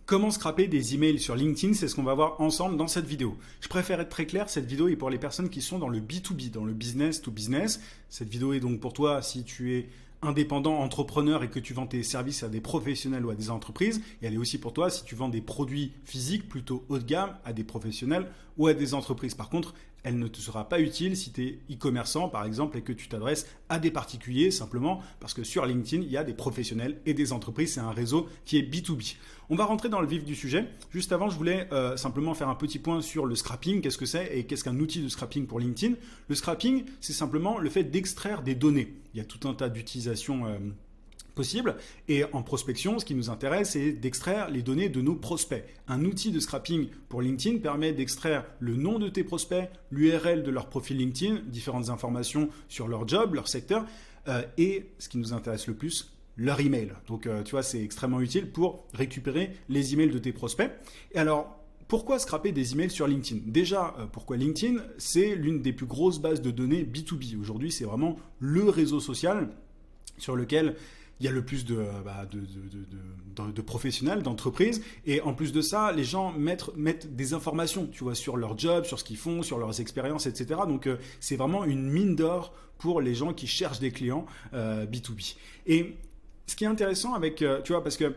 Comment scraper des emails sur LinkedIn, c'est ce qu'on va voir ensemble dans cette vidéo. Je préfère être très clair, cette vidéo est pour les personnes qui sont dans le B2B, dans le business to business. Cette vidéo est donc pour toi si tu es indépendant, entrepreneur et que tu vends tes services à des professionnels ou à des entreprises. Et elle est aussi pour toi si tu vends des produits physiques plutôt haut de gamme à des professionnels ou à des entreprises. Par contre, elle ne te sera pas utile si tu es e-commerçant par exemple et que tu t'adresses à des particuliers simplement parce que sur LinkedIn, il y a des professionnels et des entreprises. C'est un réseau qui est B2B. On va rentrer dans le vif du sujet. Juste avant, je voulais simplement faire un petit point sur le scrapping. Qu'est-ce que c'est et qu'est-ce qu'un outil de scrapping pour LinkedIn? Le scrapping, c'est simplement le fait d'extraire des données. Il y a tout un tas d'utilisations possible. Et en prospection, ce qui nous intéresse, c'est d'extraire les données de nos prospects. Un outil de scrapping pour LinkedIn permet d'extraire le nom de tes prospects, l'URL de leur profil LinkedIn, différentes informations sur leur job, leur secteur, et ce qui nous intéresse le plus, leur email. Donc, tu vois, c'est extrêmement utile pour récupérer les emails de tes prospects. Et alors, pourquoi scraper des emails sur LinkedIn? Déjà, pourquoi LinkedIn? C'est l'une des plus grosses bases de données B2B. Aujourd'hui, c'est vraiment le réseau social sur lequel il y a le plus de professionnels, d'entreprises. Et en plus de ça, les gens mettent des informations, tu vois, sur leur job, sur ce qu'ils font, sur leurs expériences, etc. Donc, c'est vraiment une mine d'or pour les gens qui cherchent des clients B2B. Et ce qui est intéressant avec, tu vois, parce que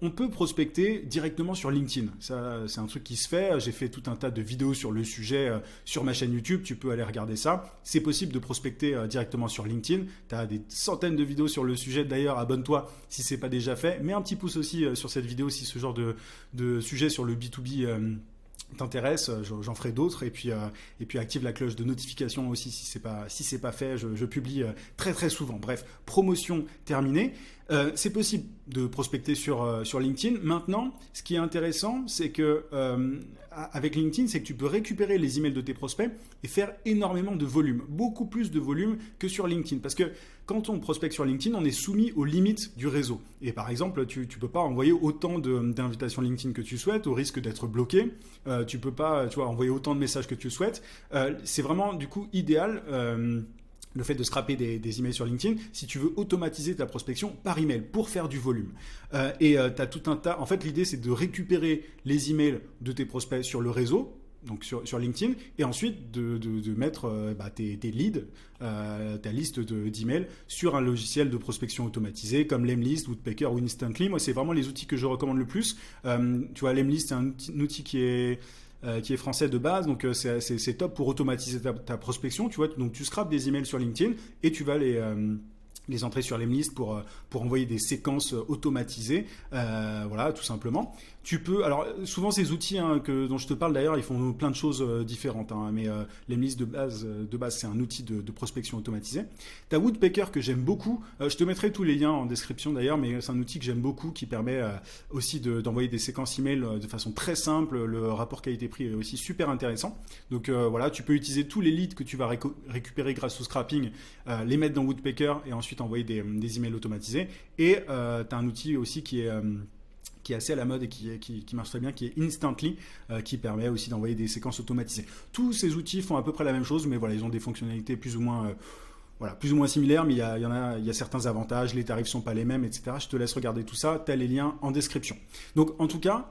on peut prospecter directement sur LinkedIn. Ça, c'est un truc qui se fait. J'ai fait tout un tas de vidéos sur le sujet sur ma chaîne YouTube. Tu peux aller regarder ça. C'est possible de prospecter directement sur LinkedIn. Tu as des centaines de vidéos sur le sujet. D'ailleurs, abonne-toi si ce n'est pas déjà fait. Mets un petit pouce aussi sur cette vidéo si ce genre de sujet sur le B2B t'intéresse, j'en ferai d'autres et puis active la cloche de notification aussi si c'est pas fait, je publie très très souvent. Bref, promotion terminée. C'est possible de prospecter sur LinkedIn. Maintenant, ce qui est intéressant, c'est que avec LinkedIn, c'est que tu peux récupérer les emails de tes prospects et faire énormément de volume, beaucoup plus de volume que sur LinkedIn. Parce que quand on prospecte sur LinkedIn, on est soumis aux limites du réseau. Et par exemple, tu peux pas envoyer autant d'invitations LinkedIn que tu souhaites, au risque d'être bloqué. Tu peux pas, tu vois, envoyer autant de messages que tu souhaites. C'est vraiment du coup idéal. Le fait de scraper des emails sur LinkedIn, si tu veux automatiser ta prospection par email pour faire du volume. Tu as tout un tas. En fait, l'idée, c'est de récupérer les emails de tes prospects sur le réseau, donc sur LinkedIn, et ensuite de mettre tes leads, ta liste d'emails sur un logiciel de prospection automatisé comme Lemlist, Woodpecker ou Instantly. Moi, c'est vraiment les outils que je recommande le plus. Tu vois, Lemlist, c'est un outil qui est français de base, donc c'est top pour automatiser ta prospection, tu vois. Donc tu scrapes des emails sur LinkedIn et tu vas les entrer sur Lemlist pour envoyer des séquences automatisées, voilà, tout simplement. Tu peux, alors souvent ces outils dont je te parle d'ailleurs, ils font plein de choses différentes, mais Lemlist de base c'est un outil de prospection automatisée. Tu as Woodpecker que j'aime beaucoup, je te mettrai tous les liens en description d'ailleurs, mais c'est un outil que j'aime beaucoup qui permet aussi d'envoyer des séquences email de façon très simple. Le rapport qualité-prix est aussi super intéressant. Donc voilà, tu peux utiliser tous les leads que tu vas récupérer grâce au scrapping, les mettre dans Woodpecker et ensuite envoyer des emails automatisés. Et tu as un outil aussi qui est assez à la mode et qui marche très bien, qui est Instantly, qui permet aussi d'envoyer des séquences automatisées. Tous ces outils font à peu près la même chose, mais voilà, ils ont des fonctionnalités plus ou moins similaires, mais il y a certains avantages, les tarifs sont pas les mêmes, etc. Je te laisse regarder tout ça, tu as les liens en description. Donc en tout cas,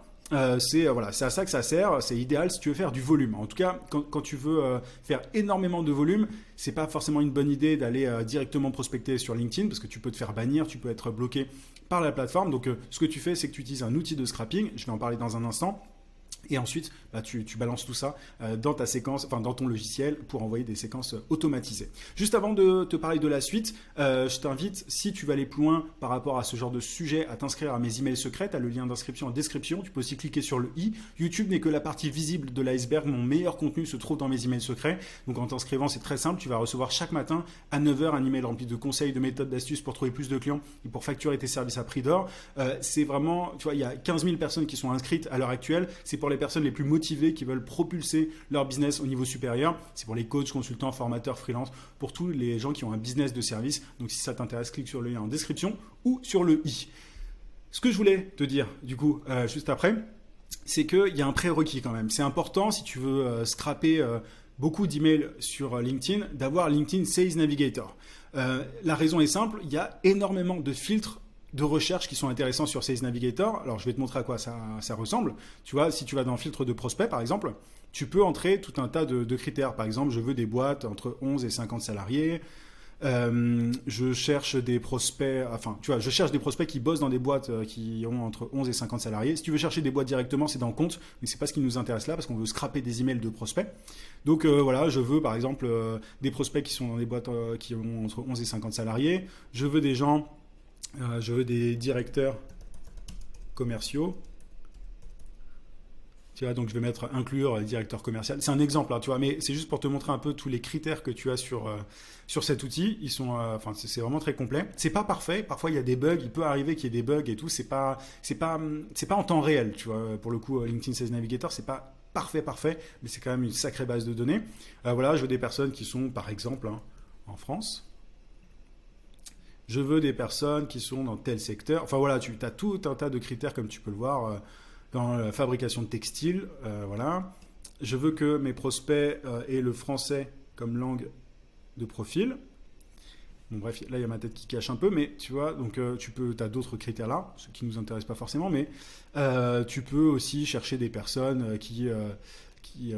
c'est à ça que ça sert. C'est idéal si tu veux faire du volume. En tout cas, quand tu veux faire énormément de volume, c'est pas forcément une bonne idée d'aller directement prospecter sur LinkedIn parce que tu peux te faire bannir, tu peux être bloqué par la plateforme. Donc, ce que tu fais, c'est que tu utilises un outil de scrapping. Je vais en parler dans un instant. Et ensuite, tu balances tout ça dans ta séquence, enfin dans ton logiciel pour envoyer des séquences automatisées. Juste avant de te parler de la suite, je t'invite, si tu veux aller plus loin par rapport à ce genre de sujet, à t'inscrire à mes emails secrets. Tu as le lien d'inscription en description. Tu peux aussi cliquer sur le i. YouTube n'est que la partie visible de l'iceberg. Mon meilleur contenu se trouve dans mes emails secrets. Donc en t'inscrivant, c'est très simple. Tu vas recevoir chaque matin à 9h un email rempli de conseils, de méthodes, d'astuces pour trouver plus de clients et pour facturer tes services à prix d'or. C'est vraiment, tu vois, il y a 15 000 personnes qui sont inscrites à l'heure actuelle. C'est pour les personnes les plus motivées qui veulent propulser leur business au niveau supérieur. C'est pour les coachs, consultants, formateurs, freelance, pour tous les gens qui ont un business de service. Donc si ça t'intéresse, clique sur le lien en description ou sur le i. Ce que je voulais te dire du coup juste après, c'est qu'il y a un prérequis quand même. C'est important si tu veux scraper beaucoup d'emails sur LinkedIn, d'avoir LinkedIn Sales Navigator. La raison est simple, il y a énormément de filtres de recherche qui sont intéressants sur Sales Navigator. Alors, je vais te montrer à quoi ça ressemble. Tu vois, si tu vas dans le filtre de prospect, par exemple, tu peux entrer tout un tas de critères. Par exemple, je veux des boîtes entre 11 et 50 salariés. Je cherche des prospects, enfin, tu vois, je cherche des prospects qui bossent dans des boîtes qui ont entre 11 et 50 salariés. Si tu veux chercher des boîtes directement, c'est dans compte, mais c'est pas ce qui nous intéresse là parce qu'on veut scraper des emails de prospects. Donc voilà, je veux par exemple des prospects qui sont dans des boîtes qui ont entre 11 et 50 salariés. Je veux des gens, je veux des directeurs commerciaux. Tu vois, donc je vais mettre inclure directeur commercial. C'est un exemple, hein, tu vois, mais c'est juste pour te montrer un peu tous les critères que tu as sur cet outil. Ils sont, enfin, c'est vraiment très complet. C'est pas parfait. Parfois, il y a des bugs. Il peut arriver qu'il y ait des bugs et tout. C'est pas en temps réel, tu vois. Pour le coup, LinkedIn Sales Navigator, c'est pas parfait, mais c'est quand même une sacrée base de données. Voilà, je veux des personnes qui sont, par exemple, hein, en France. Je veux des personnes qui sont dans tel secteur. Enfin voilà, tu as tout un tas de critères comme tu peux le voir. Dans la fabrication de textiles, voilà. Je veux que mes prospects aient le français comme langue de profil. Bon, bref, là, il y a ma tête qui cache un peu, mais tu vois, donc tu as d'autres critères là, ce qui ne nous intéresse pas forcément, mais tu peux aussi chercher des personnes qui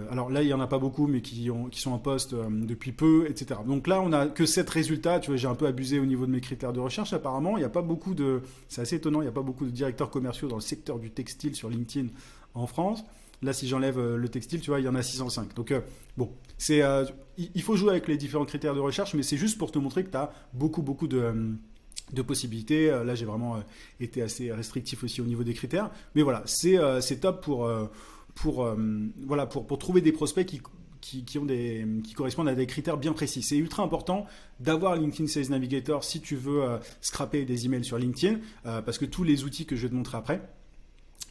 alors là, il n'y en a pas beaucoup, mais qui sont en poste depuis peu, etc. Donc là, on n'a que 7 résultats. Tu vois, j'ai un peu abusé au niveau de mes critères de recherche. Apparemment, il n'y a pas beaucoup de... C'est assez étonnant, il n'y a pas beaucoup de directeurs commerciaux dans le secteur du textile sur LinkedIn en France. Là, si j'enlève le textile, tu vois, il y en a 605. Donc, bon, il faut jouer avec les différents critères de recherche, mais c'est juste pour te montrer que tu as beaucoup de possibilités. Là, j'ai vraiment été assez restrictif aussi au niveau des critères. Mais voilà, c'est top pour trouver des prospects qui correspondent à des critères bien précis. C'est ultra important d'avoir LinkedIn Sales Navigator si tu veux scraper des emails sur LinkedIn, parce que tous les outils que je vais te montrer après,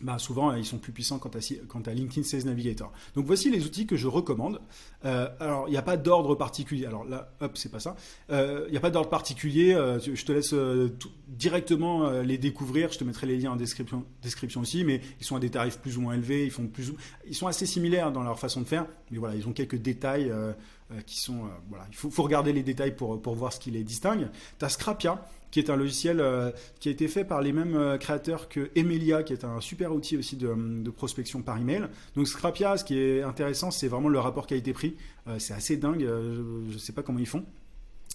bah souvent ils sont plus puissants quant à LinkedIn Sales Navigator. Donc voici les outils que je recommande. Alors il n'y a pas d'ordre particulier. Alors là, hop, c'est pas ça. Il n'y a pas d'ordre particulier. Je te laisse directement les découvrir. Je te mettrai les liens en description aussi. Mais ils sont à des tarifs plus ou moins élevés. Ils sont assez similaires dans leur façon de faire. Mais voilà, ils ont quelques détails qui sont... voilà, il faut regarder les détails pour voir ce qui les distingue. Tu as Scrapia, qui est un logiciel qui a été fait par les mêmes créateurs que Emilia, qui est un super outil aussi de prospection par email. Donc Scrapia, ce qui est intéressant, c'est vraiment le rapport qualité-prix. C'est assez dingue, je ne sais pas comment ils font.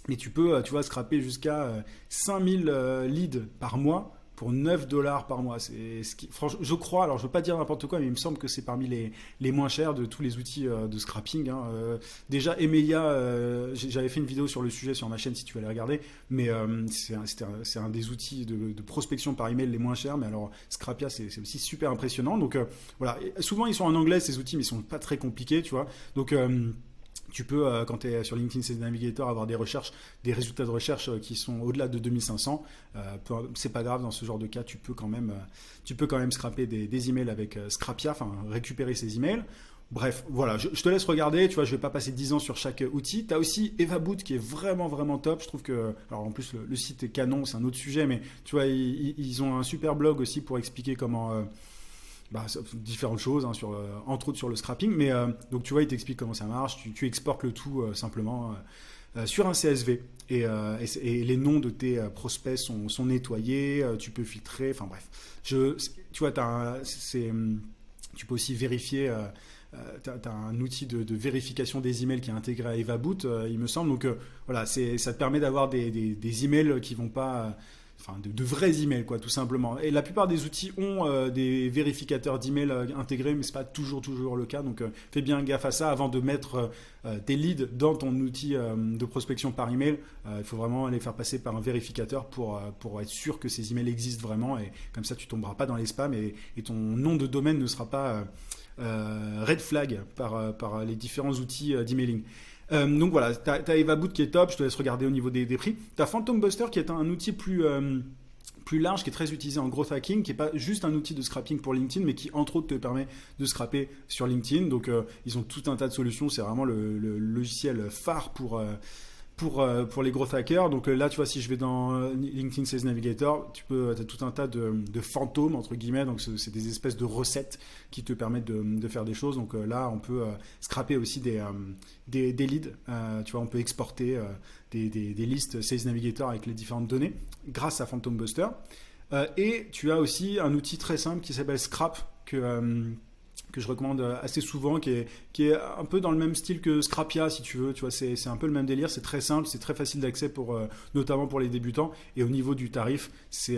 Mais tu peux, tu vois, scraper jusqu'à 5000 leads par mois pour 9 $ par mois. Franchement, je crois, alors je ne veux pas dire n'importe quoi, mais il me semble que c'est parmi les moins chers de tous les outils de scrapping. Hein. Déjà, Emilia, j'avais fait une vidéo sur le sujet sur ma chaîne si tu veux aller regarder, mais c'est un des outils de prospection par email les moins chers. Mais alors, Scrapia, c'est aussi super impressionnant. Donc voilà, souvent ils sont en anglais ces outils, mais ils ne sont pas très compliqués, tu vois. Donc tu peux, quand tu es sur LinkedIn Sales Navigator, avoir des résultats de recherche qui sont au-delà de 2500. C'est pas grave, dans ce genre de cas, tu peux quand même scraper des emails avec Scrapia, enfin récupérer ces emails. Bref, voilà, je te laisse regarder. Tu vois, je vais pas passer 10 ans sur chaque outil. Tu as aussi EvaBoot qui est vraiment, vraiment top. Je trouve que, alors en plus, le site est canon, c'est un autre sujet, mais tu vois, ils ont un super blog aussi pour expliquer comment... différentes choses, hein, entre autres sur le scrapping, mais donc tu vois, il t'explique comment ça marche, tu exportes le tout simplement sur un CSV et les noms de tes prospects sont nettoyés, tu peux filtrer, enfin bref. Tu vois, tu peux aussi vérifier, tu as un outil de vérification des emails qui est intégré à EvaBoot, il me semble, donc voilà, ça te permet d'avoir des emails qui vont pas... Enfin, de vrais emails, quoi, tout simplement. Et la plupart des outils ont des vérificateurs d'emails intégrés, mais ce n'est pas toujours le cas. Donc, fais bien gaffe à ça avant de mettre tes leads dans ton outil de prospection par email. Il faut vraiment les faire passer par un vérificateur pour être sûr que ces emails existent vraiment. Et comme ça, tu ne tomberas pas dans les spams et ton nom de domaine ne sera pas red flag par les différents outils d'emailing. Donc voilà, tu as EvaBoot qui est top, je te laisse regarder au niveau des prix. Tu as Phantom Buster qui est un outil plus large, qui est très utilisé en growth hacking, qui n'est pas juste un outil de scrapping pour LinkedIn, mais qui entre autres te permet de scraper sur LinkedIn. Donc ils ont tout un tas de solutions, c'est vraiment le logiciel phare pour les growth hackers. Donc là, tu vois, si je vais dans LinkedIn Sales Navigator, tu as tout un tas de fantômes, entre guillemets. Donc, c'est des espèces de recettes qui te permettent de faire des choses. Donc là, on peut scraper aussi des leads. Tu vois, on peut exporter des listes Sales Navigator avec les différentes données grâce à Phantom Buster. Et tu as aussi un outil très simple qui s'appelle Scrap, que je recommande assez souvent, qui est un peu dans le même style que Scrapia, si tu veux. Tu vois, c'est un peu le même délire. C'est très simple, c'est très facile d'accès notamment pour les débutants. Et au niveau du tarif, c'est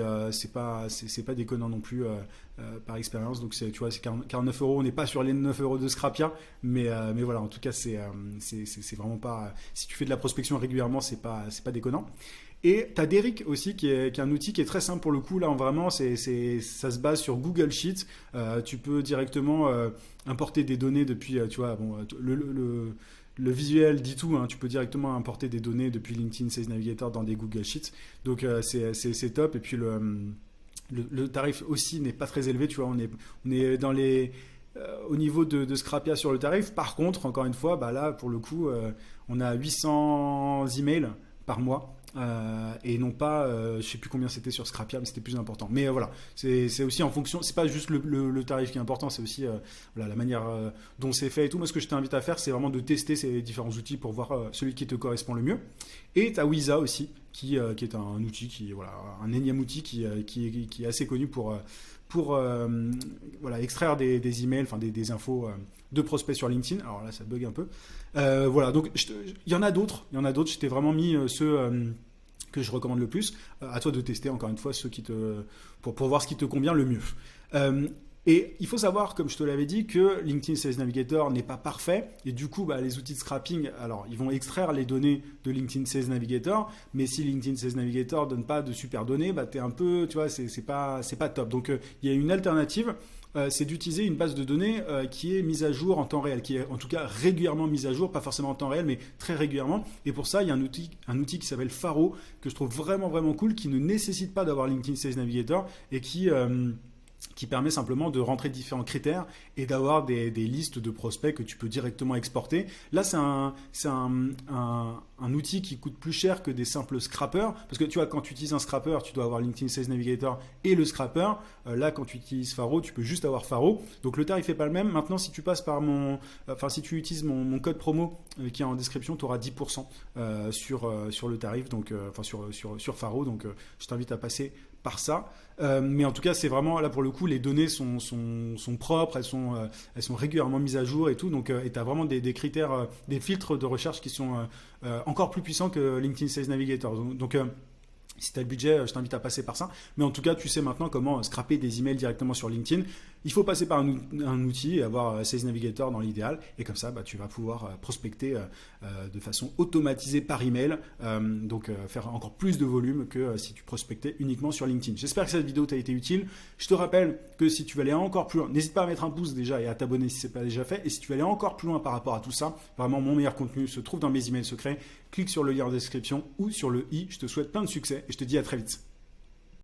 pas déconnant non plus par expérience. Donc tu vois, c'est 49 euros. On n'est pas sur les 9 euros de Scrapia, mais voilà. En tout cas, c'est vraiment pas. Si tu fais de la prospection régulièrement, c'est pas déconnant. Et tu as Derrick aussi, qui est un outil qui est très simple pour le coup. Là, vraiment, ça se base sur Google Sheets. Tu peux directement importer des données depuis, tu vois, bon, le visuel dit tout. Hein. Tu peux directement importer des données depuis LinkedIn Sales Navigator dans des Google Sheets. Donc, c'est top. Et puis, le tarif aussi n'est pas très élevé. Tu vois, on est dans les... au niveau de Scrapia sur le tarif. Par contre, encore une fois, bah là, pour le coup, on a 800 emails par mois. Et non pas, je sais plus combien c'était sur Scrapia, mais c'était plus important. Mais voilà, c'est aussi en fonction, c'est pas juste le tarif qui est important, c'est aussi voilà, la manière dont c'est fait et tout. Moi, ce que je t'invite à faire, c'est vraiment de tester ces différents outils pour voir celui qui te correspond le mieux. Et tu as Wiza aussi, qui est un outil, voilà, un énième outil qui est assez connu pour voilà, extraire des emails, enfin des infos de prospects sur LinkedIn. Alors là, ça bug un peu. Voilà, donc il y en a d'autres. Je t'ai vraiment mis ceux que je recommande le plus. À toi de tester, encore une fois, ceux pour voir ce qui te convient le mieux. Et il faut savoir, comme je te l'avais dit, que LinkedIn Sales Navigator n'est pas parfait. Et du coup, les outils de scrapping, alors ils vont extraire les données de LinkedIn Sales Navigator. Mais si LinkedIn Sales Navigator donne pas de super données, t'es un peu, tu vois, c'est pas top. Donc il y a une alternative. C'est d'utiliser une base de données qui est mise à jour en temps réel, qui est en tout cas régulièrement mise à jour, pas forcément en temps réel, mais très régulièrement. Et pour ça, il y a un outil qui s'appelle Faro, que je trouve vraiment, vraiment cool, qui ne nécessite pas d'avoir LinkedIn Sales Navigator et qui permet simplement de rentrer différents critères et d'avoir des listes de prospects que tu peux directement exporter. Là, c'est un outil qui coûte plus cher que des simples scrappers, parce que tu vois, quand tu utilises un scrapper, tu dois avoir LinkedIn Sales Navigator et le scrapper. Là, quand tu utilises Faro, tu peux juste avoir Faro. Donc le tarif n'est pas le même. Maintenant, si tu passes par si tu utilises mon code promo qui est en description, tu auras 10% sur le tarif, donc sur Faro. Donc je t'invite à passer par ça. Mais en tout cas, c'est vraiment, là pour le coup, les données sont propres, elles sont régulièrement mises à jour et tout. Donc, et tu as vraiment des critères, des filtres de recherche qui sont encore plus puissants que LinkedIn Sales Navigator. Donc si tu as le budget, je t'invite à passer par ça. Mais en tout cas, tu sais maintenant comment scraper des emails directement sur LinkedIn. Il faut passer par un outil et avoir Sales Navigator dans l'idéal. Et comme ça, tu vas pouvoir prospecter de façon automatisée par email. Donc, faire encore plus de volume que si tu prospectais uniquement sur LinkedIn. J'espère que cette vidéo t'a été utile. Je te rappelle que si tu veux aller encore plus loin, n'hésite pas à mettre un pouce déjà et à t'abonner si ce n'est pas déjà fait. Et si tu veux aller encore plus loin par rapport à tout ça, vraiment mon meilleur contenu se trouve dans mes emails secrets. Clique sur le lien en description ou sur le i. Je te souhaite plein de succès et je te dis à très vite.